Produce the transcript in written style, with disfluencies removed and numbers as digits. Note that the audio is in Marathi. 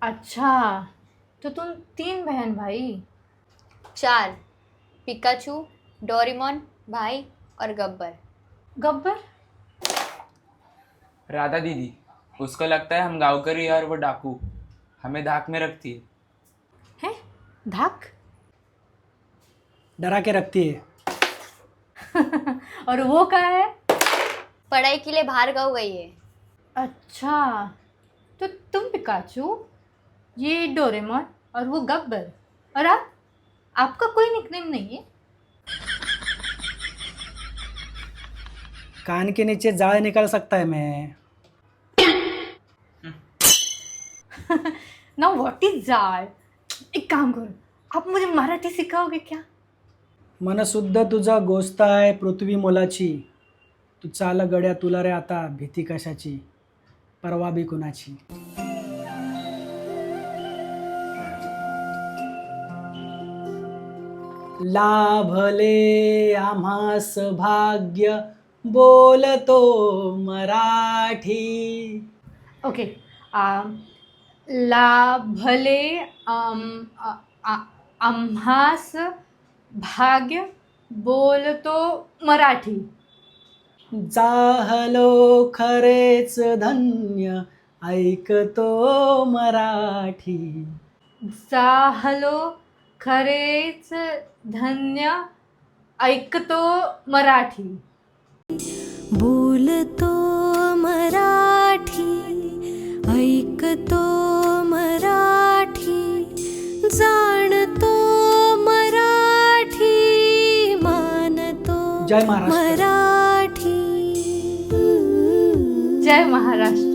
अच्छा, तो तुम 3 बहन भाई। 4, पिकाचू, डोरेमोन भाई और गब्बर। गब्बर? राधा दीदी, उसको लगता है हम गाँव करी और वो डाकू हमें धाक में रखती है। है? धाक? डरा के रखती है। और वो क्या है? पढ़ाई के लिए बाहर गाँव गई है। अच्छा, तो तुम पिकाचू, ये डोरेमोन और वो गब्बर, और आप? आपका कोई निकनेम नहीं है? कान के नीचे जाल निकाल सकता है मैं। ना व्हाट इज जाळ? एक काम करो, आप मुझे मराठी सिखाओगे क्या? मन शुद्ध तुझा गोष्ट आहे पृथ्वी मोलाची, तू चाल गड्या तुला रे आता भीती कशाची, परवा बी कुणाची. लाभले आम्हास भाग्य बोलतो मराठी. ओके. लाभले आम्हास भाग्य बोलतो मराठी. जाहलो खरेच धन्य ऐकतो मराठी. जाहलो खरेच धन्य ऐकतो मराठी. बोलतो मराठी ऐकतो मराठी जाणतो मराठी मानतो जय महाराष्ट्र. मराठी. जय महाराष्ट्र.